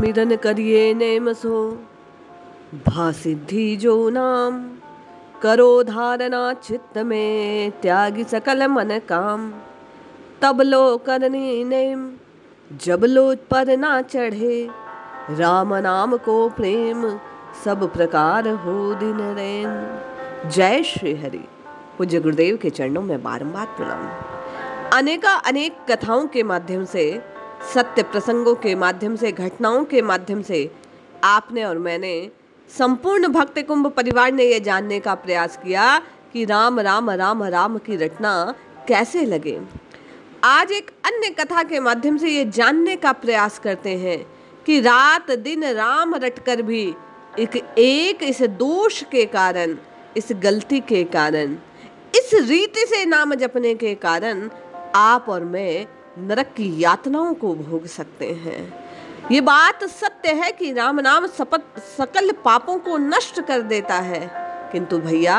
स्मिरन करिए name so भासिद्धि जो नाम। करो धारणा चित्त में त्यागी सकल मन काम। तब लो करनी नेम जब लो पर ना चढ़े। राम नाम को प्रेम सब प्रकार हो दिन रैन। जय श्री हरि। पूज्य गुरुदेव के चरणों में बारंबार प्रणाम। अनेक कथाओं के माध्यम से, सत्य प्रसंगों के माध्यम से, घटनाओं के माध्यम से आपने और मैंने, संपूर्ण भक्त कुंभ परिवार ने यह जानने का प्रयास किया कि राम राम राम राम की रटना कैसे लगे। आज एक अन्य कथा के माध्यम से ये जानने का प्रयास करते हैं कि रात दिन राम रटकर भी एक इस दोष के कारण, इस गलती के कारण, इस रीति से नाम जपने के कारण आप और मैं नरक की यातनाओं को भोग सकते हैं। ये बात सत्य है कि राम नाम सकल पापों को नष्ट कर देता है, किंतु भैया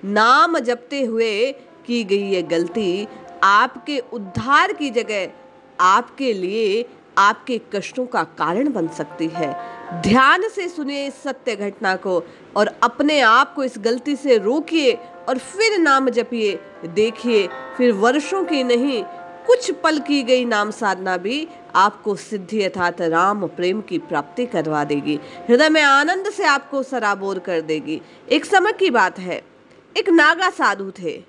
नाम जपते हुए की गई ये गलती आपके उद्धार की जगह आपके लिए आपके कष्टों का कारण बन सकती है। ध्यान से सुनिए इस सत्य घटना को और अपने आप को इस गलती से रोकिए और फिर नाम जपिए। देखिए फिर वर्षों की नहीं, कुछ पल की गई नाम साधना भी आपको सिद्धि अर्थात राम प्रेम की प्राप्ति करवा देगी, हृदय में आनंद से आपको सराबोर कर देगी। एक समय की बात है, एक नागा साधु थे।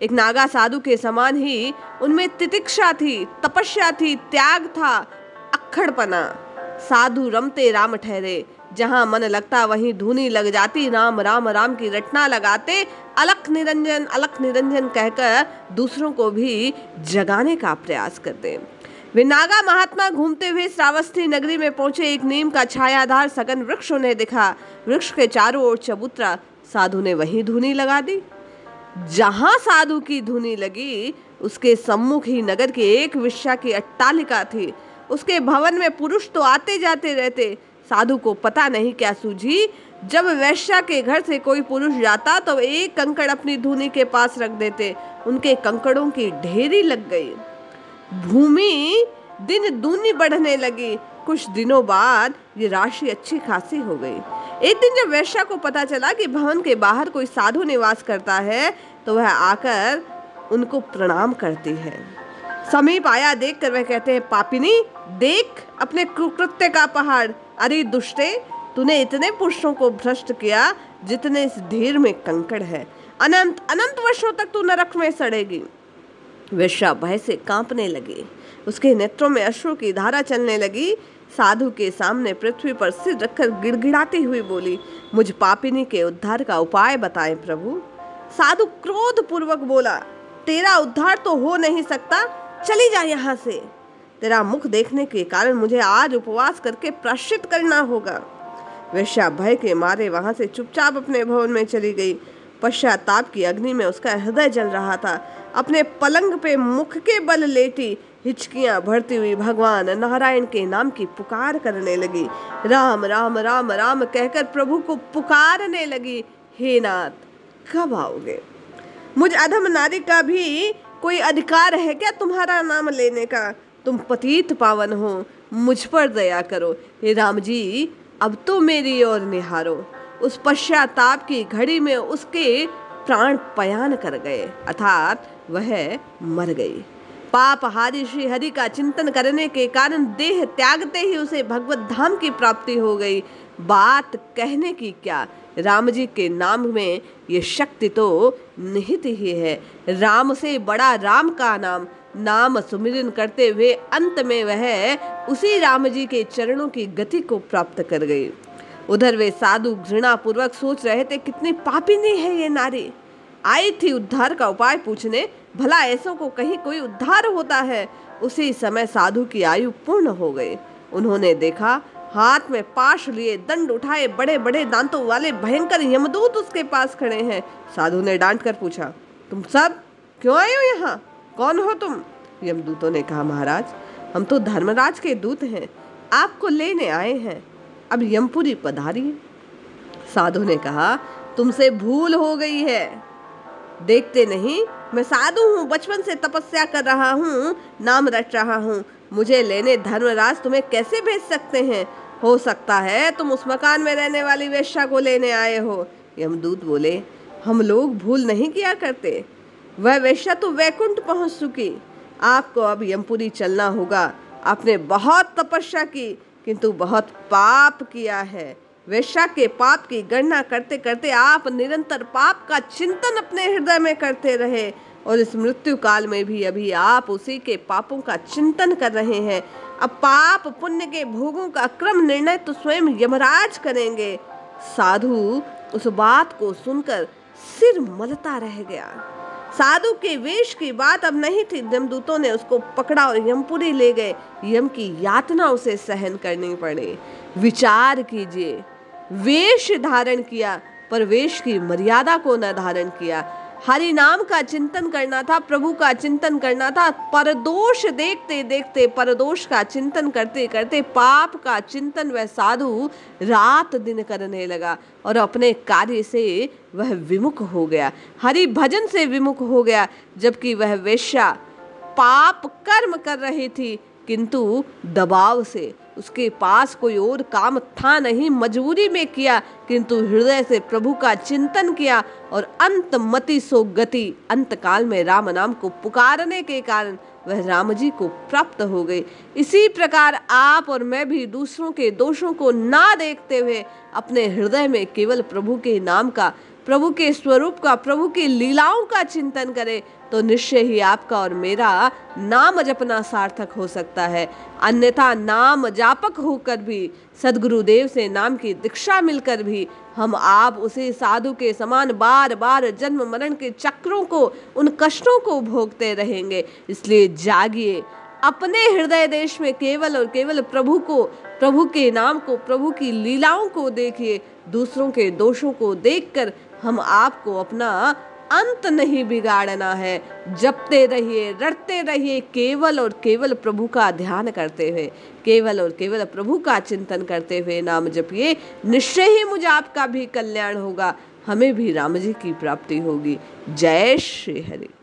एक नागा साधु के समान ही उनमें तितिक्षा थी, तपस्या थी, त्याग था, अक्खड़पना। साधु रमते राम ठहरे, जहां मन लगता वहीं धुनी लग जाती। राम राम राम की रटना लगाते, अलख निरंजन कहकर दूसरों को भी जगाने का प्रयास करते। वे नागा महात्मा घूमते हुए श्रावस्ती नगरी में पहुंचे। एक नीम का छायाधार सघन वृक्ष उन्हें दिखा। वृक्ष के चारों ओर चबूतरा। साधु ने वहीं धुनी लगा दी। जहां साधु की धुनी लगी उसके सम्मुख ही नगर की एक वेश्या की अट्टालिका थी। उसके भवन में पुरुष तो आते जाते रहते। साधु को पता नहीं क्या सूझी, जब वेश्या के घर से कोई पुरुष जाता तो एक कंकड़ अपनी धुनी के पास रख देते। उनके कंकड़ों की ढेरी लग गई। भूमि दिन दूनी बढ़ने लगी। कुछ दिनों बाद ये राशि अच्छी खासी हो गई। एक दिन जब वेश्या को पता चला कि भवन के बाहर कोई साधु निवास करता है तो वह आकर उनको प्रणाम करती है। समीप आया देखकर वह कहते हैं, पापिनी देख अपने कुकृत्य का पहाड़। अरे दुष्टे, तूने इतने पुरुषों को भ्रष्ट किया जितने इस ढेर में कंकड़ है। अनंत अनंत वर्षों तक तू नरक में सड़ेगी। वेश्या भय से कांपने लगी। उसके नेत्रों में अश्रु की धारा चलने लगी। साधु के सामने पृथ्वी पर सिर रखकर गिड़गिड़ाती हुई बोली, मुझ पापिनी के उद्धार का उपाय बताएं प्रभु। साधु क्रोध पूर्वक बोला, तेरा उद्धार तो हो नहीं सकता, चली जा यहाँ से। तेरा मुख देखने के कारण मुझे आज उपवास करके प्रायश्चित करना होगा। वेश्या भय के मारे वहां से चुपचाप अपने भवन में चली गई। पश्चाताप की अग्नि में उसका हृदय जल रहा था। अपने पलंग पे मुख के बल लेटी हिचकियां भरती हुई भगवान नारायण के नाम की पुकार करने लगी। राम राम राम राम कहकर प्रभु को पुकारने लगी, हे नाथ कब आओगे? मुझ अधम नारी का भी कोई अधिकार है क्या तुम्हारा नाम लेने का? तुम पतित पावन हो, मुझ पर दया करो। हे राम जी, अब तो मेरी ओर निहारो। उस पश्चाताप की घड़ी में उसके प्राण पयान कर गए, अर्थात वह मर गई। पापहारी श्री हरि का चिंतन करने के कारण देह त्यागते ही उसे भगवत धाम की प्राप्ति हो गई। बात कहने की क्या, राम जी के नाम में ये शक्ति तो निहित ही है। राम से बड़ा राम का नाम। नाम सुमिरन करते हुए अंत में वह उसी राम जी के चरणों की गति को प्राप्त कर गई। उधर वे साधु घृणा पूर्वक सोच रहे थे, कितनी पापिनी है ये नारी। आई थी उद्धार का उपाय पूछने, भला ऐसों को कहीं कोई उद्धार होता है। उसी समय साधु की आयु पूर्ण हो गई। उन्होंने देखा हाथ में पाश लिए, दंड उठाए, बड़े बड़े दांतों वाले भयंकर यमदूत उसके पास खड़े हैं। साधु ने डांट कर पूछा, तुम सब क्यों आए हो यहाँ? कौन हो तुम? यमदूतों ने कहा, महाराज हम तो धर्मराज के दूत हैं, आपको लेने आए हैं, अब यमपुरी पधारिए। साधु ने कहा, तुमसे भूल हो गई है, देखते नहीं मैं साधु हूँ, बचपन से तपस्या कर रहा हूँ, नाम रट रहा हूँ। मुझे लेने धर्मराज तुम्हें कैसे भेज सकते हैं? हो सकता है तुम उस मकान में रहने वाली वेश्या को लेने आए हो। यमदूत बोले, हम लोग भूल नहीं किया करते। वह वेश्या तो वैकुंठ पहुंच चुकी। आपको अब यमपुरी चलना होगा। आपने बहुत तपस्या की, किंतु बहुत पाप किया है। वेश्या के पाप की गणना करते करते आप निरंतर पाप का चिंतन अपने हृदय में करते रहे, और इस मृत्यु काल में भी अभी आप उसी के पापों का चिंतन कर रहे हैं। अब पाप पुण्य के भोगों का क्रम निर्णय तो स्वयं यमराज करेंगे। साधु उस बात को सुनकर सिर मलता रह गया। साधु के वेश की बात अब नहीं थी। यमदूतों ने उसको पकड़ा और यमपुरी ले गए। यम की यातना उसे सहन करनी पड़ी। विचार कीजिए, वेश धारण किया पर वेश की मर्यादा को न धारण किया। हरि नाम का चिंतन करना था, प्रभु का चिंतन करना था। परदोष देखते देखते, परदोष का चिंतन करते करते पाप का चिंतन वह साधु रात दिन करने लगा और अपने कार्य से वह विमुख हो गया, हरि भजन से विमुख हो गया। जबकि वह वेश्या पाप कर्म कर रही थी, किंतु दबाव से। उसके पास कोई और काम था नहीं, मजबूरी में किया, किंतु हृदय से प्रभु का चिंतन किया और अंत मति सो गति। अंत काल में राम नाम को पुकारने के कारण वह राम जी को प्राप्त हो गई। इसी प्रकार आप और मैं भी दूसरों के दोषों को ना देखते हुए अपने हृदय में केवल प्रभु के नाम का, प्रभु के स्वरूप का, प्रभु की लीलाओं का चिंतन करें, तो निश्चय ही आपका और मेरा नाम जपना सार्थक हो सकता है। अन्यथा नाम जापक होकर भी, सदगुरुदेव से नाम की दीक्षा मिलकर भी हम आप उसी साधु के समान बार बार जन्म मरण के चक्रों को, उन कष्टों को भोगते रहेंगे। इसलिए जागिए, अपने हृदय देश में केवल और केवल प्रभु को, प्रभु के नाम को, प्रभु की लीलाओं को देखिए। दूसरों के दोषों को देखकर हम आपको अपना अंत नहीं बिगाड़ना है। जपते रहिए, रटते रहिए, केवल और केवल प्रभु का ध्यान करते हुए, केवल और केवल प्रभु का चिंतन करते हुए नाम जपिए। निश्चय ही मुझे आपका भी कल्याण होगा, हमें भी राम जी की प्राप्ति होगी। जय श्री हरि।